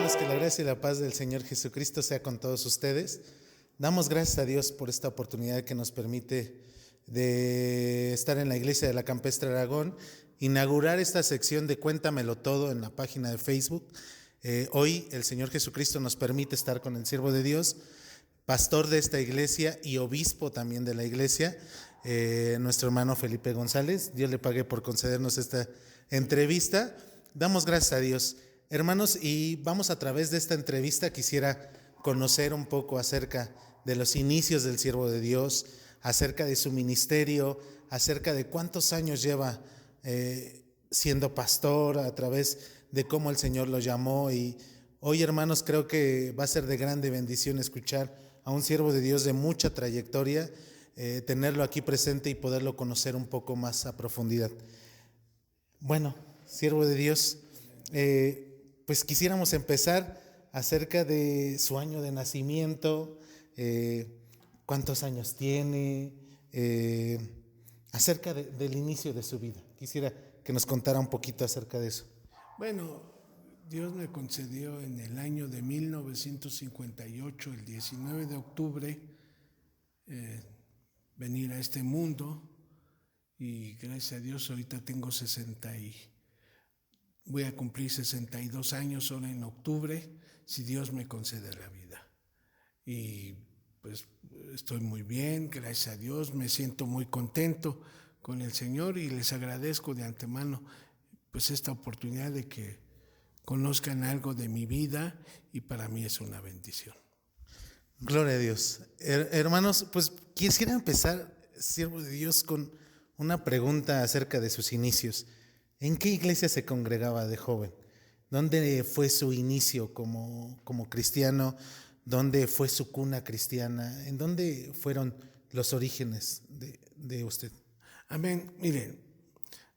hermanos, que la gracia y la paz del Señor Jesucristo sea con todos ustedes. Damos gracias a Dios por esta oportunidad que nos permite de estar en la iglesia de la Campestre Aragón, inaugurar esta sección de Cuéntamelo Todo en la página de Facebook. Hoy el Señor Jesucristo nos permite estar con el siervo de Dios, pastor de esta iglesia y obispo también de la iglesia, nuestro hermano Felipe González. Dios le pague por concedernos esta entrevista. Damos gracias a Dios. Hermanos, y vamos a través de esta entrevista, quisiera conocer un poco acerca de los inicios del siervo de Dios, acerca de su ministerio, acerca de cuántos años lleva siendo pastor, a través de cómo el Señor lo llamó. Y hoy, hermanos, creo que va a ser de grande bendición escuchar a un siervo de Dios de mucha trayectoria, tenerlo aquí presente y poderlo conocer un poco más a profundidad. Bueno, siervo de Dios, pues quisiéramos empezar acerca de su año de nacimiento, cuántos años tiene, acerca del inicio de su vida. Quisiera que nos contara un poquito acerca de eso. Bueno, Dios me concedió en el año de 1958, el 19 de octubre, venir a este mundo, y gracias a Dios ahorita tengo voy a cumplir 62 años ahora en octubre, si Dios me concede la vida. Y pues estoy muy bien, gracias a Dios, me siento muy contento con el Señor y les agradezco de antemano pues esta oportunidad de que conozcan algo de mi vida, y para mí es una bendición. Gloria a Dios. Hermanos, pues quisiera empezar, siervo de Dios, con una pregunta acerca de sus inicios. ¿En qué iglesia se congregaba de joven? ¿Dónde fue su inicio como cristiano? ¿Dónde fue su cuna cristiana? ¿En dónde fueron los orígenes de usted? Amén. Miren,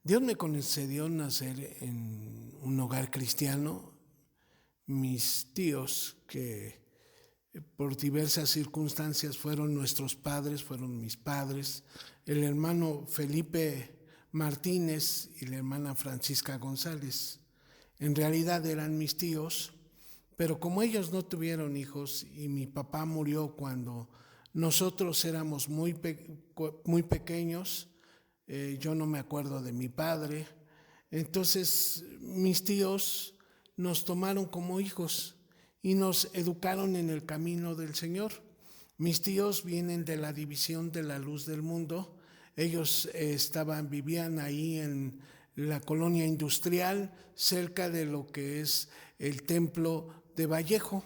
Dios me concedió nacer en un hogar cristiano. Mis tíos, que por diversas circunstancias fueron nuestros padres, fueron mis padres, el hermano Felipe Martínez y la hermana Francisca González, en realidad eran mis tíos, pero como ellos no tuvieron hijos y mi papá murió cuando nosotros éramos muy pequeños, yo no me acuerdo de mi padre, entonces mis tíos nos tomaron como hijos y nos educaron en el camino del Señor. Mis tíos vienen de la División de la Luz del Mundo. Ellos vivían ahí en la colonia industrial, cerca de lo que es el templo de Vallejo.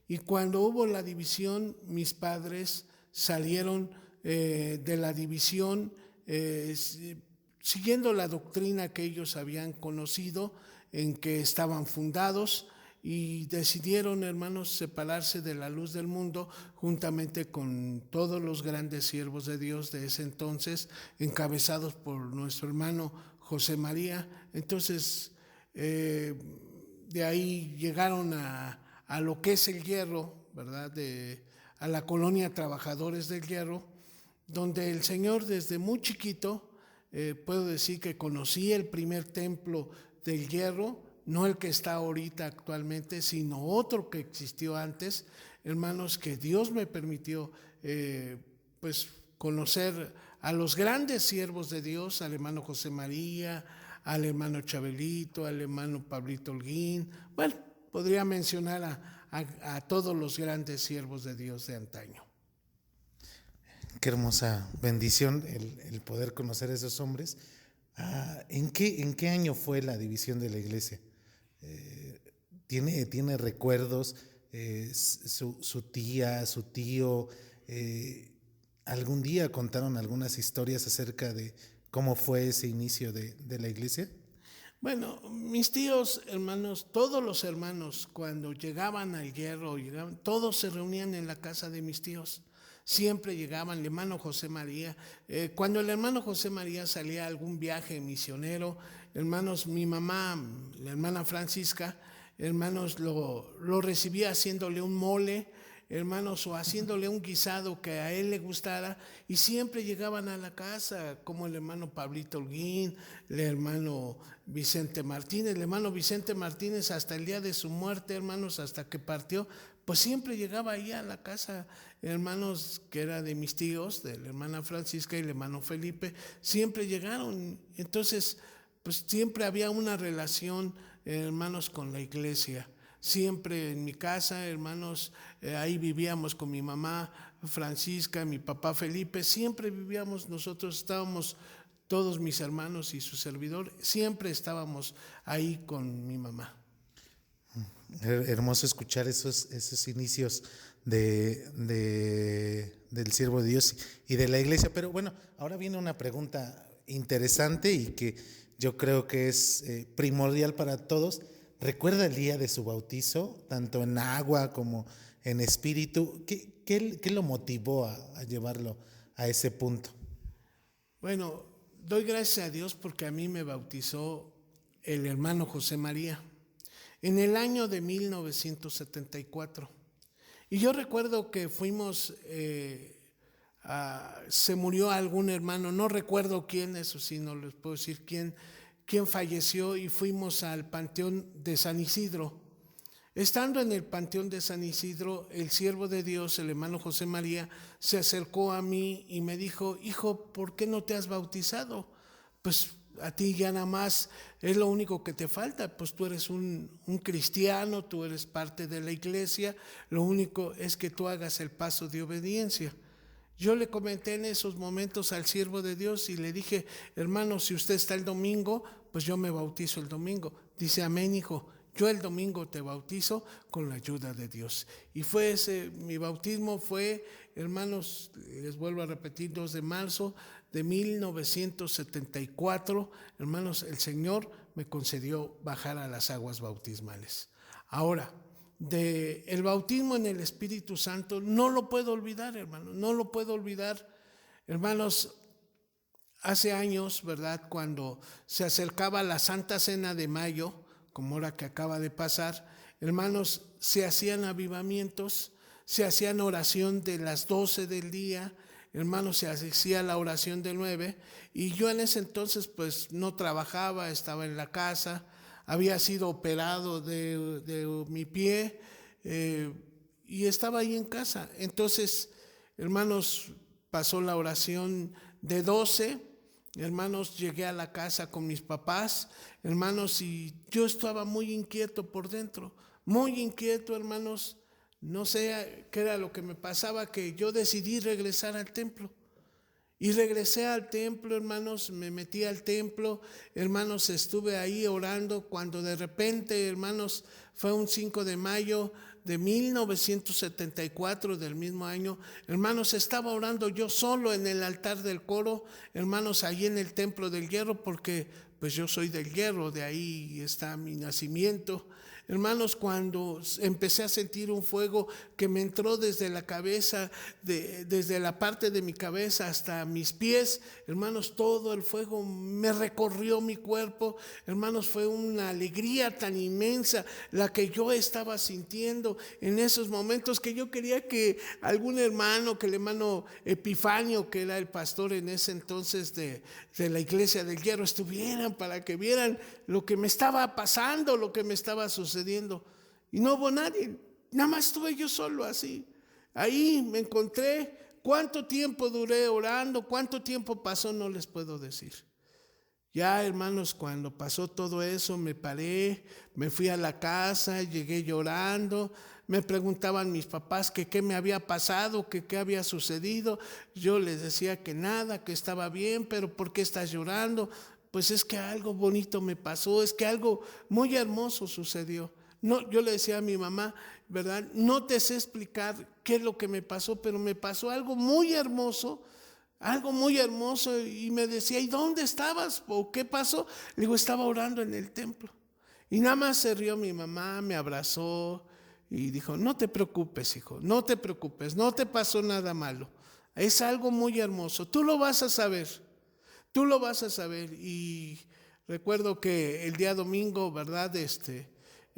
Y cuando hubo la división, mis padres salieron de la división siguiendo la doctrina que ellos habían conocido, en que estaban fundados, y decidieron, hermanos, separarse de la luz del mundo juntamente con todos los grandes siervos de Dios de ese entonces, encabezados por nuestro hermano José María. Entonces, de ahí llegaron a lo que es el Hierro, ¿verdad? A la colonia Trabajadores del Hierro, donde el Señor desde muy chiquito, puedo decir que conocí el primer templo del Hierro, no el que está ahorita actualmente, sino otro que existió antes, hermanos, que Dios me permitió pues conocer a los grandes siervos de Dios, al hermano José María, al hermano Chabelito, al hermano Pablito Holguín. Bueno, podría mencionar a todos los grandes siervos de Dios de antaño. Qué hermosa bendición el poder conocer a esos hombres. ¿En qué año fue la división de la iglesia? ¿Tiene recuerdos? Su tía, su tío, ¿algún día contaron algunas historias acerca de cómo fue ese inicio de la iglesia? Bueno, mis tíos, hermanos, todos los hermanos, cuando llegaban al Hierro, todos se reunían en la casa de mis tíos. Siempre llegaban, el hermano José María. Cuando el hermano José María salía a algún viaje misionero, hermanos, mi mamá, la hermana Francisca, hermanos, lo recibía haciéndole un mole hermanos, o haciéndole un guisado que a él le gustara, y siempre llegaban a la casa, como el hermano Pablito Holguín, el hermano Vicente Martínez. El hermano Vicente Martínez, hasta el día de su muerte, hermanos, hasta que partió, pues siempre llegaba ahí a la casa, hermanos que era de mis tíos, de la hermana Francisca y el hermano Felipe, siempre llegaron. Entonces, pues siempre había una relación, hermanos, con la iglesia. Siempre en mi casa, hermanos, ahí vivíamos con mi mamá Francisca, mi papá Felipe, siempre vivíamos, nosotros estábamos, todos mis hermanos y su servidor, siempre estábamos ahí con mi mamá. Hermoso escuchar esos inicios del siervo de Dios y de la iglesia. Pero bueno, ahora viene una pregunta interesante y que yo creo que es primordial para todos. ¿Recuerda el día de su bautizo, tanto en agua como en espíritu? ¿Qué lo motivó a llevarlo a ese punto? Bueno, doy gracias a Dios porque a mí me bautizó el hermano José María en el año de 1974. Y yo recuerdo que fuimos, se murió algún hermano, no recuerdo quién, eso sí, no les puedo decir quién falleció, y fuimos al Panteón de San Isidro. Estando en el Panteón de San Isidro, el siervo de Dios, el hermano José María, se acercó a mí y me dijo: hijo, ¿por qué no te has bautizado? Pues a ti ya nada más es lo único que te falta, pues tú eres un cristiano, tú eres parte de la iglesia, lo único es que tú hagas el paso de obediencia. Yo le comenté en esos momentos al siervo de Dios y le dije: hermano, si usted está el domingo, pues yo me bautizo el domingo. Dice: amén, hijo, yo el domingo te bautizo con la ayuda de Dios. Y fue mi bautismo fue, hermanos, les vuelvo a repetir, 2 de marzo de 1974, hermanos, el Señor me concedió bajar a las aguas bautismales. Ahora, el bautismo en el Espíritu Santo, no lo puedo olvidar, hermanos, no lo puedo olvidar. Hermanos, hace años, ¿verdad?, cuando se acercaba la Santa Cena de Mayo, como ahora que acaba de pasar, hermanos, se hacían avivamientos, se hacían oración de las 12 del día, hermanos, se hacía la oración del 9, y yo en ese entonces pues no trabajaba, estaba en la casa, había sido operado de mi pie, y estaba ahí en casa. Entonces, hermanos, pasó la oración de 12, hermanos, llegué a la casa con mis papás, hermanos, y yo estaba muy inquieto por dentro, muy inquieto, hermanos. No sé qué era lo que me pasaba, que yo decidí regresar al templo. Y regresé al templo, hermanos, me metí al templo, hermanos, estuve ahí orando, cuando de repente, hermanos, fue un 5 de mayo de 1974, del mismo año, hermanos, estaba orando yo solo en el altar del coro, hermanos, ahí en el templo del hierro, porque pues yo soy del hierro, de ahí está mi nacimiento. Hermanos, cuando empecé a sentir un fuego que me entró desde la cabeza, desde la parte de mi cabeza hasta mis pies, hermanos, todo el fuego me recorrió mi cuerpo. Hermanos, fue una alegría tan inmensa la que yo estaba sintiendo en esos momentos, que yo quería que algún hermano, que el hermano Epifanio, que era el pastor en ese entonces de la iglesia del hierro, estuvieran para que vieran lo que me estaba pasando, lo que me estaba sucediendo. Y no hubo nadie, nada más estuve yo solo así. Ahí me encontré. ¿Cuánto tiempo duré orando? ¿Cuánto tiempo pasó? No les puedo decir. Ya, hermanos, cuando pasó todo eso, me paré, me fui a la casa, llegué llorando. Me preguntaban mis papás que qué me había pasado, que qué había sucedido. Yo les decía que nada, que estaba bien, pero ¿por qué estás llorando? Pues es que algo bonito me pasó, es que algo muy hermoso sucedió. No, yo le decía a mi mamá, ¿verdad? No te sé explicar qué es lo que me pasó, pero me pasó algo muy hermoso, y me decía: ¿y dónde estabas? ¿O qué pasó? Le digo: estaba orando en el templo. Y nada más se rió mi mamá, me abrazó y dijo: no te preocupes, hijo, no te preocupes, no te pasó nada malo. Es algo muy hermoso, tú lo vas a saber. Tú lo vas a saber. Y recuerdo que el día domingo, ¿verdad?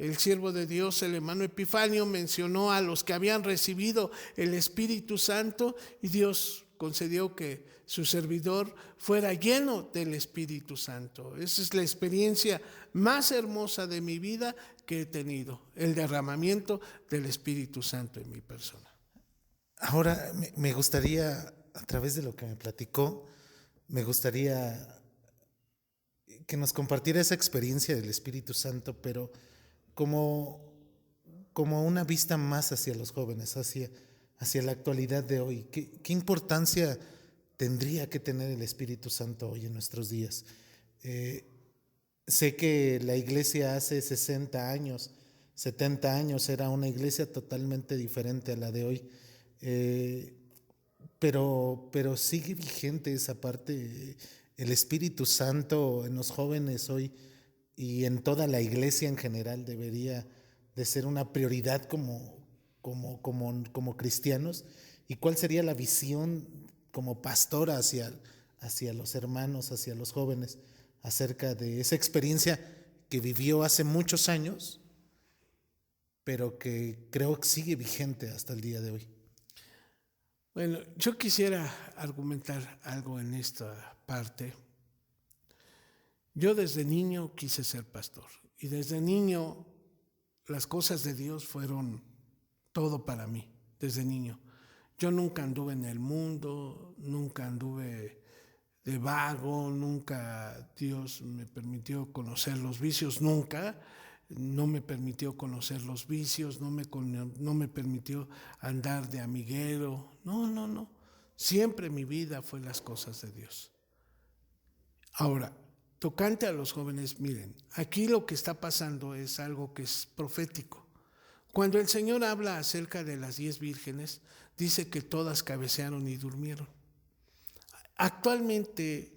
el siervo de Dios, el hermano Epifanio, mencionó a los que habían recibido el Espíritu Santo y Dios concedió que su servidor fuera lleno del Espíritu Santo. Esa es la experiencia más hermosa de mi vida que he tenido, el derramamiento del Espíritu Santo en mi persona. Ahora me gustaría, a través de lo que me platicó, me gustaría que nos compartiera esa experiencia del Espíritu Santo, pero como una vista más hacia los jóvenes, hacia la actualidad de hoy. ¿Qué importancia tendría que tener el Espíritu Santo hoy en nuestros días? Sé que la iglesia hace 60 años, 70 años era una iglesia totalmente diferente a la de hoy, pero sigue vigente esa parte, el Espíritu Santo en los jóvenes hoy y en toda la iglesia en general debería de ser una prioridad como cristianos. ¿Y cuál sería la visión como pastora hacia los hermanos, hacia los jóvenes, acerca de esa experiencia que vivió hace muchos años, pero que creo que sigue vigente hasta el día de hoy? Bueno, yo quisiera argumentar algo en esta parte. Yo desde niño quise ser pastor y desde niño las cosas de Dios fueron todo para mí, desde niño. Yo nunca anduve en el mundo, nunca anduve de vago, nunca Dios me permitió conocer los vicios, nunca. No me permitió conocer los vicios, no me permitió andar de amiguero, no. Siempre mi vida fue las cosas de Dios. Ahora, tocante a los jóvenes, miren, aquí lo que está pasando es algo que es profético. Cuando el Señor habla acerca de las 10 vírgenes, dice que todas cabecearon y durmieron. Actualmente,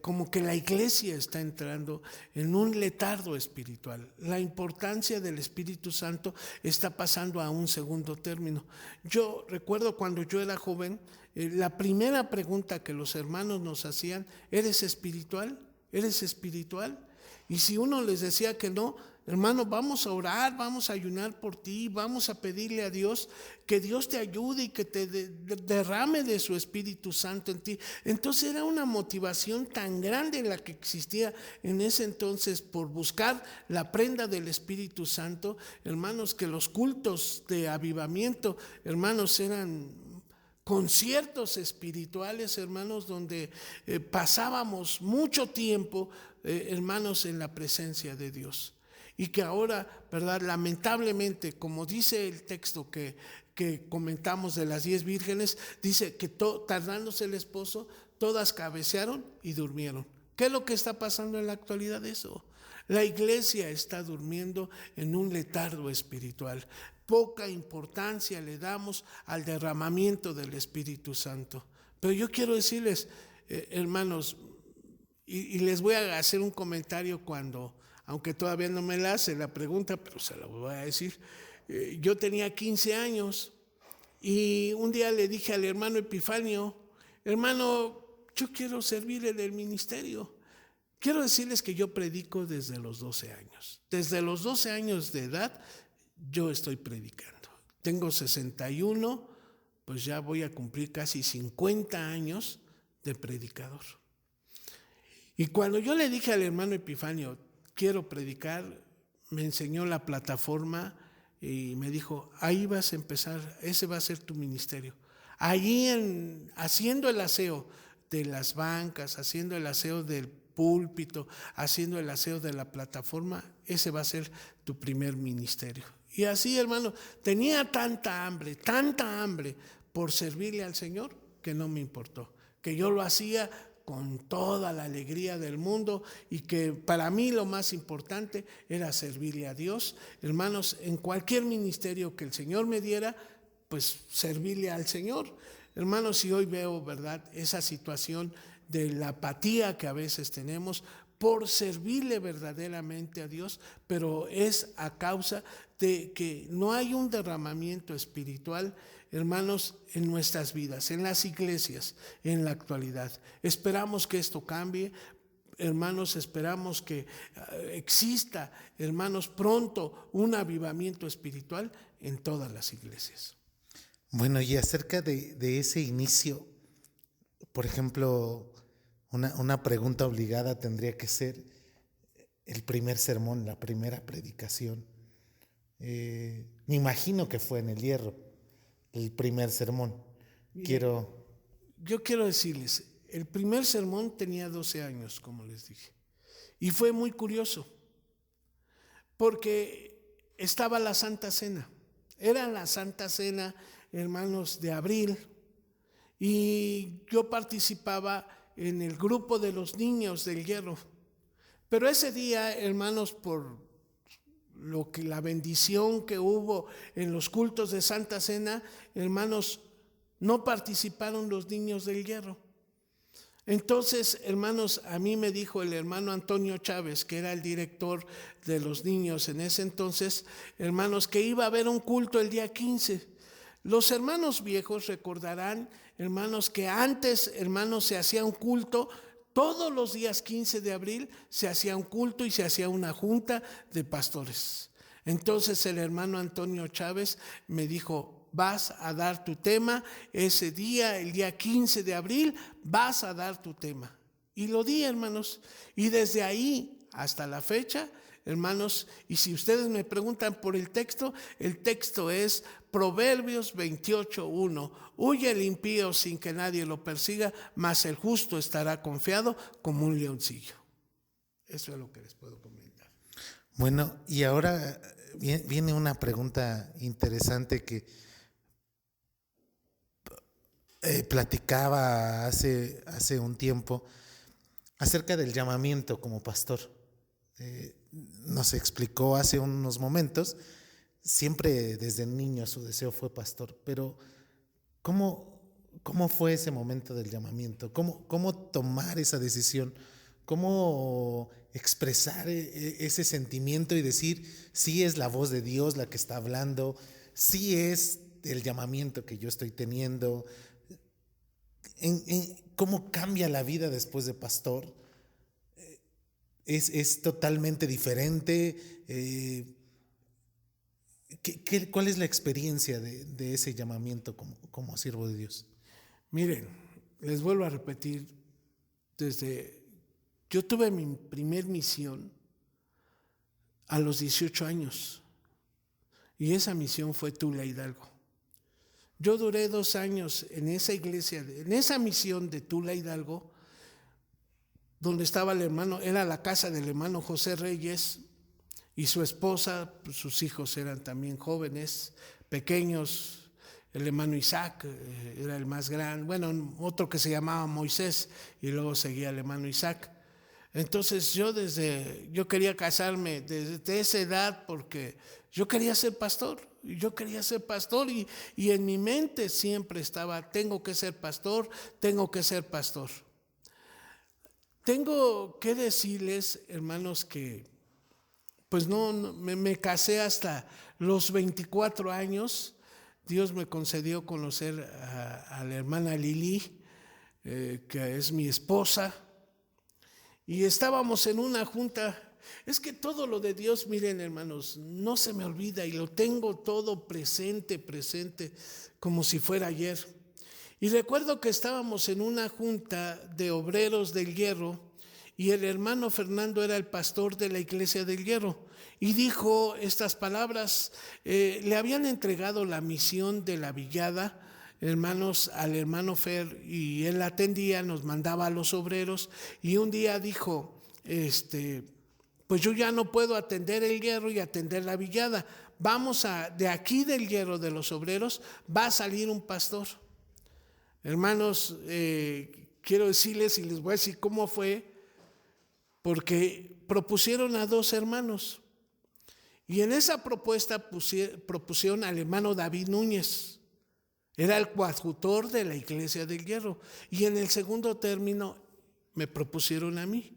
como que la iglesia está entrando en un letargo espiritual. La importancia del Espíritu Santo está pasando a un segundo término. Yo recuerdo cuando yo era joven, la primera pregunta que los hermanos nos hacían: ¿eres espiritual? ¿Eres espiritual? Y si uno les decía que no, hermano, vamos a orar, vamos a ayunar por ti, vamos a pedirle a Dios que Dios te ayude y que te derrame de su Espíritu Santo en ti. Entonces era una motivación tan grande la que existía en ese entonces por buscar la prenda del Espíritu Santo, hermanos, que los cultos de avivamiento, hermanos, eran conciertos espirituales, hermanos, donde pasábamos mucho tiempo, hermanos, en la presencia de Dios. Y que ahora, ¿verdad? Lamentablemente, como dice el texto que comentamos de las 10 vírgenes, dice que tardándose el esposo, todas cabecearon y durmieron. ¿Qué es lo que está pasando en la actualidad de eso? La iglesia está durmiendo en un letargo espiritual. Poca importancia le damos al derramamiento del Espíritu Santo. Pero yo quiero decirles, hermanos, y les voy a hacer un comentario aunque todavía no me la hace la pregunta, pero se la voy a decir. Yo tenía 15 años y un día le dije al hermano Epifanio: hermano, yo quiero servir en el ministerio. Quiero decirles que yo predico desde los 12 años. Desde los 12 años de edad yo estoy predicando. Tengo 61, pues ya voy a cumplir casi 50 años de predicador. Y cuando yo le dije al hermano Epifanio: quiero predicar, me enseñó la plataforma y me dijo: ahí vas a empezar, ese va a ser tu ministerio. Allí haciendo el aseo de las bancas, haciendo el aseo del púlpito, haciendo el aseo de la plataforma, ese va a ser tu primer ministerio. Y así, hermano, tenía tanta hambre por servirle al Señor, que no me importó, que yo lo hacía con toda la alegría del mundo y que para mí lo más importante era servirle a Dios. Hermanos, en cualquier ministerio que el Señor me diera, pues servirle al Señor. Hermanos, y hoy veo, ¿verdad?, esa situación de la apatía que a veces tenemos por servirle verdaderamente a Dios, pero es a causa de que no hay un derramamiento espiritual, hermanos, en nuestras vidas, en las iglesias, en la actualidad. Esperamos que esto cambie. hermanos, esperamos que exista, hermanos, pronto un avivamiento espiritual en todas las iglesias. Bueno, y acerca de ese inicio, por ejemplo, una pregunta obligada tendría que ser el primer sermón, la primera predicación. Me imagino que fue en el Hierro, el primer sermón. Yo quiero decirles, el primer sermón tenía 12 años, como les dije, y fue muy curioso, porque estaba la Santa Cena. Era la Santa Cena, hermanos, de abril, y yo participaba en el grupo de los niños del Hierro. Pero ese día, hermanos, por la bendición que hubo en los cultos de Santa Cena, hermanos, no participaron los niños del Hierro. Entonces, hermanos, a mí me dijo el hermano Antonio Chávez, que era el director de los niños en ese entonces, hermanos, que iba a haber un culto el día 15. Los hermanos viejos recordarán, hermanos, que antes, hermanos, se hacía un culto. Todos los días 15 de abril se hacía un culto y se hacía una junta de pastores. Entonces el hermano Antonio Chávez me dijo: vas a dar tu tema ese día, el día 15 de abril, vas a dar tu tema. Y lo di, hermanos, y desde ahí hasta la fecha, hermanos, y si ustedes me preguntan por el texto es Proverbios 28:1. Huye el impío sin que nadie lo persiga, mas el justo estará confiado como un leoncillo. Eso es lo que les puedo comentar. Bueno, y ahora viene una pregunta interesante que platicaba hace un tiempo acerca del llamamiento como pastor. Nos explicó hace unos momentos, siempre desde niño su deseo fue pastor, pero ¿cómo fue ese momento del llamamiento? ¿Cómo tomar esa decisión? ¿Cómo expresar ese sentimiento y decir, sí es la voz de Dios la que está hablando, sí es el llamamiento que yo estoy teniendo? ¿Cómo cambia la vida después de pastor? ¿Es totalmente diferente? ¿Cuál es la experiencia de ese llamamiento como siervo de Dios? Miren, les vuelvo a repetir, yo tuve mi primer misión a los 18 años y esa misión fue Tula Hidalgo. Yo duré 2 años en esa iglesia, en esa misión de Tula Hidalgo, donde estaba el hermano, era la casa del hermano José Reyes y su esposa. Pues sus hijos eran también jóvenes, pequeños. El hermano Isaac era el más grande, bueno, otro que se llamaba Moisés, y luego seguía el hermano Isaac. Entonces yo quería casarme desde esa edad porque yo quería ser pastor. Y en mi mente siempre estaba, tengo que ser pastor. Tengo que decirles, hermanos, que pues me casé hasta los 24 años. Dios me concedió conocer a la hermana Lili, que es mi esposa, y estábamos en una junta. Es que todo lo de Dios, miren, hermanos, no se me olvida y lo tengo todo presente, como si fuera ayer. Y recuerdo que estábamos en una junta de obreros del Hierro y el hermano Fernando era el pastor de la iglesia del Hierro y dijo estas palabras. Le habían entregado la misión de la villada, hermanos, al hermano Fer, y él atendía, nos mandaba a los obreros, y un día dijo, pues yo ya no puedo atender el Hierro y atender la villada. De aquí del Hierro de los obreros va a salir un pastor. Hermanos, quiero decirles y les voy a decir cómo fue, porque propusieron a 2 hermanos y en esa propuesta propusieron al hermano David Núñez, era el coadjutor de la iglesia del Hierro, y en el segundo término me propusieron a mí.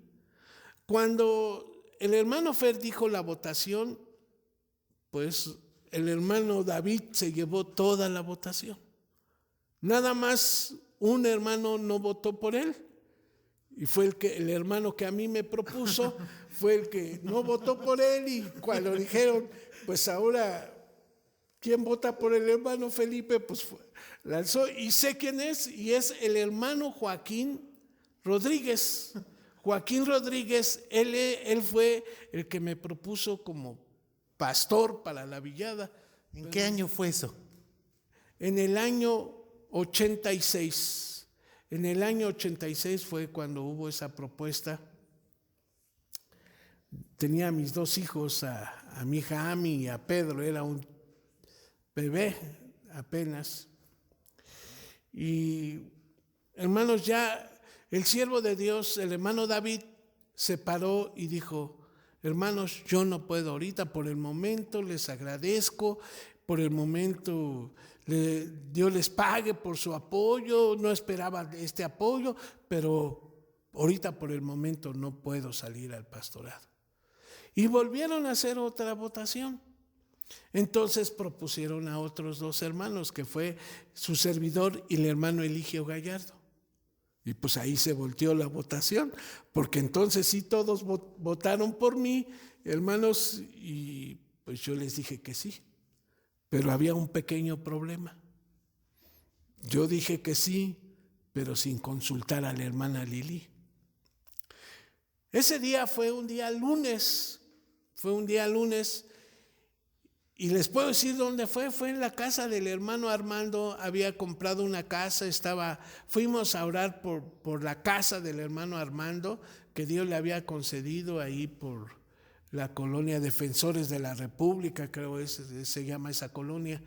Cuando el hermano Fer dijo la votación, pues el hermano David se llevó toda la votación. Nada más un hermano no votó por él Y fue el hermano que a mí me propuso, fue el que no votó por él, y cuando dijeron, pues ahora, ¿quién vota por el hermano Felipe? Pues lanzó, y sé quién es, y es el hermano Joaquín Rodríguez. Joaquín Rodríguez, él fue el que me propuso como pastor para la Villada. ¿En qué año fue eso? En el año 86. En el año 86 fue cuando hubo esa propuesta. Tenía a mis 2 hijos, a mi hija Ami y a Pedro, era un bebé apenas. Y hermanos, ya el siervo de Dios, el hermano David, se paró y dijo: hermanos, yo no puedo ahorita, por el momento les agradezco, por el momento Dios les pague por su apoyo, no esperaba este apoyo, pero ahorita por el momento no puedo salir al pastorado. Y volvieron a hacer otra votación. Entonces propusieron a otros 2 hermanos, que fue su servidor y el hermano Eligio Gallardo. Y pues ahí se volteó la votación, porque entonces sí todos votaron por mí, hermanos, y pues yo les dije que sí. Pero había un pequeño problema. Yo dije que sí, pero sin consultar a la hermana Lili. Ese día fue un día lunes, y les puedo decir dónde fue. Fue en la casa del hermano Armando. Había comprado una casa, fuimos a orar por la casa del hermano Armando, que Dios le había concedido ahí por la colonia Defensores de la República, creo se llama esa colonia.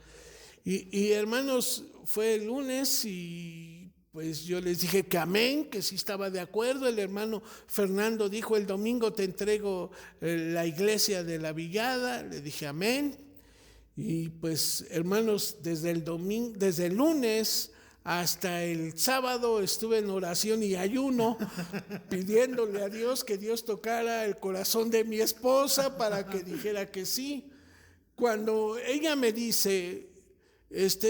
Y hermanos, fue el lunes, y pues yo les dije que amén, que sí estaba de acuerdo. El hermano Fernando dijo: el domingo te entrego la iglesia de la Villada. Le dije amén. Y pues hermanos, desde el lunes hasta el sábado estuve en oración y ayuno, pidiéndole a Dios que Dios tocara el corazón de mi esposa para que dijera que sí. Cuando ella me dice: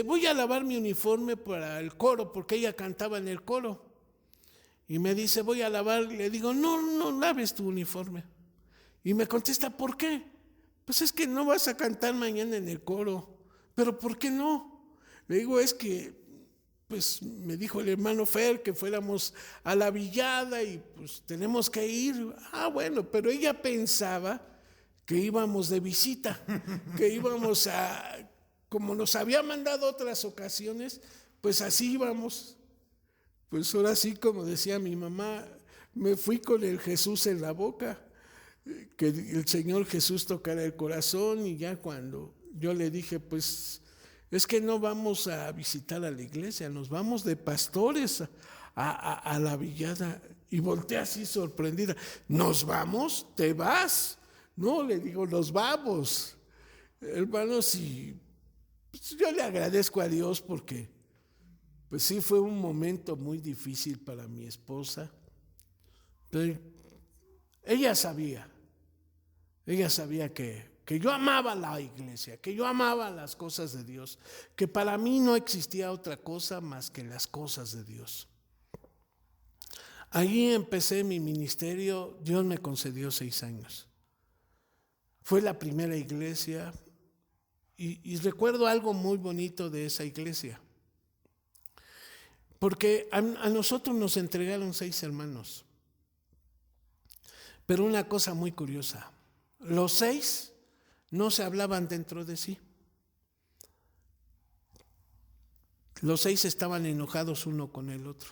voy a lavar mi uniforme para el coro, porque ella cantaba en el coro, y me dice: voy a lavar, le digo: no laves tu uniforme. Y me contesta: ¿por qué? Pues es que no vas a cantar mañana en el coro. ¿Pero por qué no? Le digo: es que pues me dijo el hermano Fer que fuéramos a la Villada y pues tenemos que ir. Bueno, pero ella pensaba que íbamos de visita, que íbamos como nos había mandado otras ocasiones, pues así íbamos. Pues ahora sí, como decía mi mamá, me fui con el Jesús en la boca, que el Señor Jesús tocara el corazón. Y ya cuando yo le dije: pues es que no vamos a visitar a la iglesia, nos vamos de pastores a la Villada. Y volteé así sorprendida: ¿nos vamos? ¿Te vas? No, le digo: nos vamos. Hermanos, y pues yo le agradezco a Dios, porque pues sí fue un momento muy difícil para mi esposa, pero ella sabía que yo amaba la iglesia, que yo amaba las cosas de Dios, que para mí no existía otra cosa más que las cosas de Dios. Allí empecé mi ministerio. Dios me concedió 6 años. Fue la primera iglesia, y recuerdo algo muy bonito de esa iglesia, porque a nosotros nos entregaron 6 hermanos. Pero una cosa muy curiosa: los 6 no se hablaban dentro de sí. Los 6 estaban enojados uno con el otro.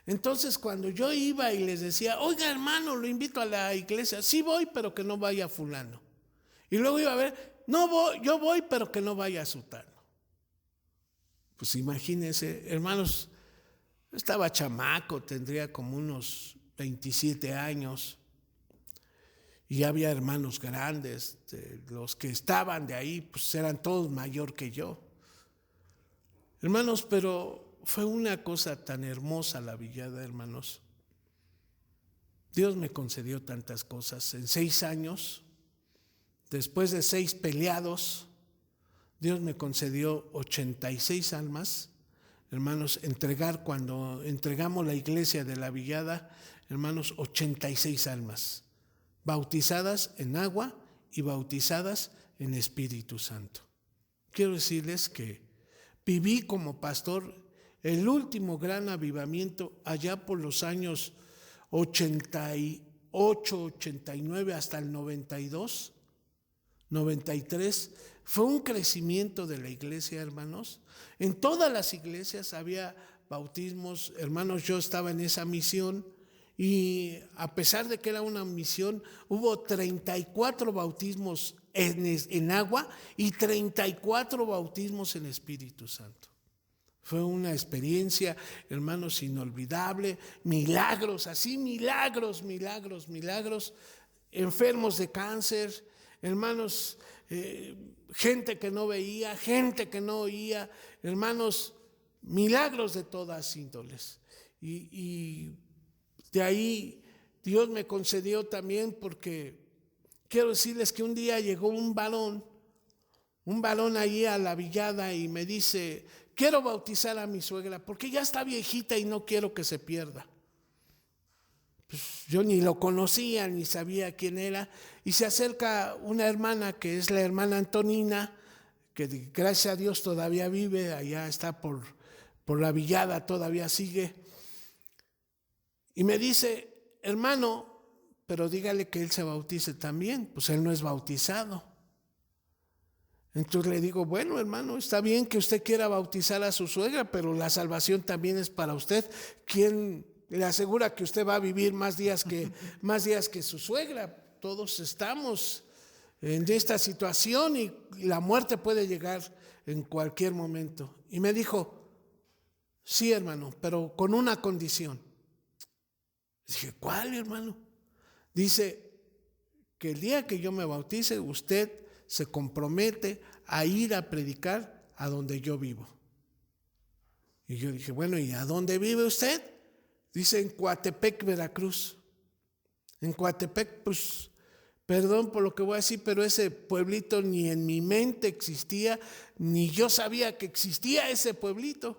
Entonces, cuando yo iba y les decía: oiga, hermano, lo invito a la iglesia. Sí voy, pero que no vaya fulano. Y luego iba a ver: no voy, yo voy, pero que no vaya sutano. Pues imagínense, hermanos, estaba chamaco, tendría como unos 27 años. Y había hermanos grandes, los que estaban de ahí, pues eran todos mayor que yo. Hermanos, pero fue una cosa tan hermosa la Villada, hermanos. Dios me concedió tantas cosas. En 6 años, después de 6 peleados, Dios me concedió 86 almas. Hermanos, cuando entregamos la iglesia de la Villada, hermanos, 86 almas, bautizadas en agua y bautizadas en Espíritu Santo. Quiero decirles que viví como pastor el último gran avivamiento allá por los años 88, 89 hasta el 92, 93. Fue un crecimiento de la iglesia, hermanos. En todas las iglesias había bautismos. Hermanos, yo estaba en esa misión y a pesar de que era una misión, hubo 34 bautismos en agua y 34 bautismos en Espíritu Santo. Fue una experiencia, hermanos, inolvidable, milagros, así milagros, enfermos de cáncer, hermanos, gente que no veía, gente que no oía, hermanos, milagros de todas índoles. Y de ahí Dios me concedió también, porque quiero decirles que un día llegó un varón ahí a la villada y me dice: quiero bautizar a mi suegra porque ya está viejita y no quiero que se pierda. Pues yo ni lo conocía, ni sabía quién era, y se acerca una hermana que es la hermana Antonina, que gracias a Dios todavía vive, allá está por la villada, todavía sigue, y me dice: hermano, pero dígale que él se bautice también, pues él no es bautizado. Entonces le digo: bueno, hermano, está bien que usted quiera bautizar a su suegra, pero la salvación también es para usted. ¿Quién le asegura que usted va a vivir más días que su suegra? Todos estamos en esta situación y la muerte puede llegar en cualquier momento. Y me dijo: sí, hermano, pero con una condición. Dije: ¿cuál, hermano? Dice que el día que yo me bautice, usted se compromete a ir a predicar a donde yo vivo. Y yo dije: bueno, ¿y a dónde vive usted? Dice: en Coatepec, Veracruz. En Coatepec, pues, perdón por lo que voy a decir, pero ese pueblito ni en mi mente existía, ni yo sabía que existía ese pueblito.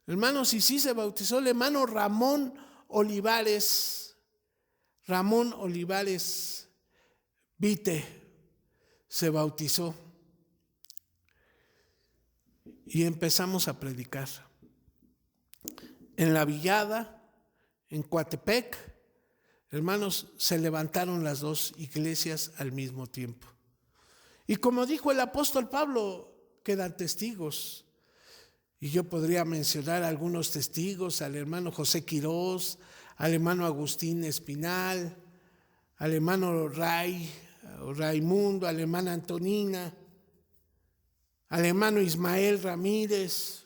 Hermanos, y sí se bautizó el hermano Ramón Olivares Vite, se bautizó. Y empezamos a predicar. En la villada, en Coatepec, hermanos, se levantaron las dos iglesias al mismo tiempo. Y como dijo el apóstol Pablo, quedan testigos. Y yo podría mencionar algunos testigos: al hermano José Quirós, al hermano Agustín Espinal, al hermano Raimundo, a la hermana Antonina, al hermano Ismael Ramírez,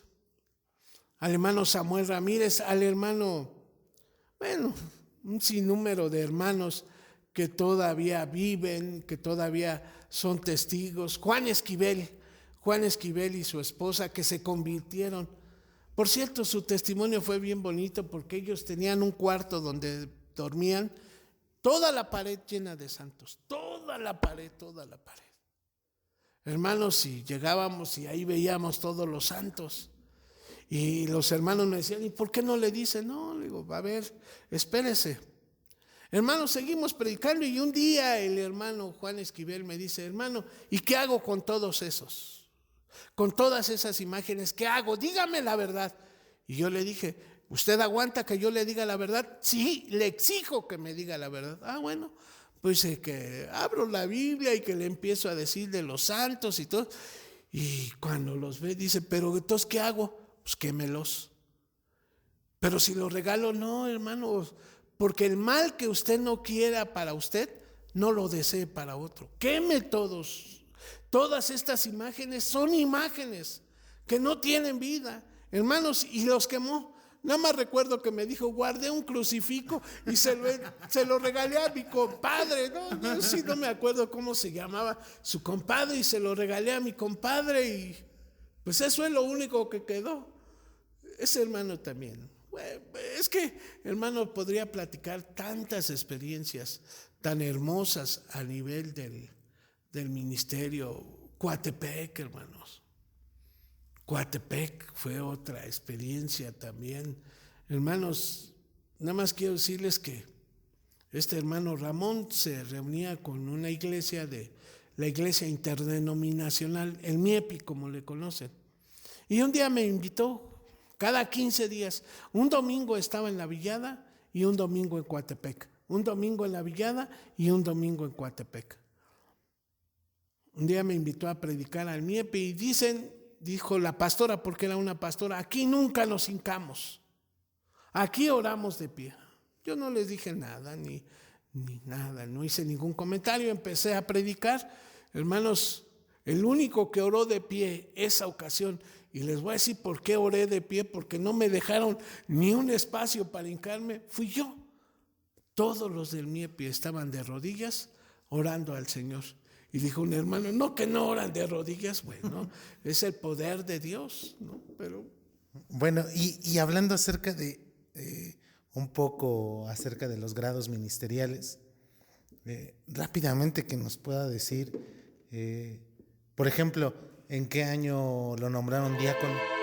al hermano Samuel Ramírez, al hermano, bueno, un sinnúmero de hermanos que todavía viven, que todavía son testigos. Juan Esquivel y su esposa, que se convirtieron. Por cierto, su testimonio fue bien bonito, porque ellos tenían un cuarto donde dormían, toda la pared llena de santos, toda la pared. Hermanos, y llegábamos y ahí veíamos todos los santos. Y los hermanos me decían: ¿y por qué no le dicen? No, le digo: a ver, espérese. Hermanos, seguimos predicando y un día el hermano Juan Esquivel me dice: hermano, ¿y qué hago con todos esos? Con todas esas imágenes, ¿qué hago? Dígame la verdad. Y yo le dije: ¿usted aguanta que yo le diga la verdad? Sí, le exijo que me diga la verdad. Ah, bueno, pues que abro la Biblia y que le empiezo a decir de los santos y todo. Y cuando los ve, dice: pero entonces, ¿qué hago? Pues quémelos. Pero si los regalo, no, hermanos, porque el mal que usted no quiera para usted, no lo desee para otro. Queme todos. Todas estas imágenes son imágenes que no tienen vida, hermanos, y los quemó. Nada más recuerdo que me dijo: guardé un crucifijo y se lo regalé a mi compadre. No, yo sí no me acuerdo cómo se llamaba su compadre, y se lo regalé a mi compadre, y pues eso es lo único que quedó. Ese hermano también. Bueno, es que, hermano, podría platicar tantas experiencias tan hermosas a nivel del ministerio. Coatepec, hermanos. Coatepec fue otra experiencia también. Hermanos, nada más quiero decirles que este hermano Ramón se reunía con una iglesia la iglesia interdenominacional, el MIEPI, como le conocen. Y un día me invitó, cada 15 días, un domingo estaba en La Villada y un domingo en Coatepec. Un domingo en La Villada y un domingo en Coatepec. Un día me invitó a predicar al MIEPI y dijo la pastora, porque era una pastora, aquí nunca nos hincamos, aquí oramos de pie. Yo no les dije nada, ni nada, no hice ningún comentario, empecé a predicar. Hermanos, el único que oró de pie esa ocasión, y les voy a decir por qué oré de pie, porque no me dejaron ni un espacio para hincarme, fui yo. Todos los del MIEPI estaban de rodillas orando al Señor. Y dijo un hermano, no, que no oran de rodillas, bueno, es el poder de Dios, ¿no? Pero Bueno, y hablando acerca de un poco acerca de los grados ministeriales, rápidamente que nos pueda decir, por ejemplo, ¿en qué año lo nombraron diácono?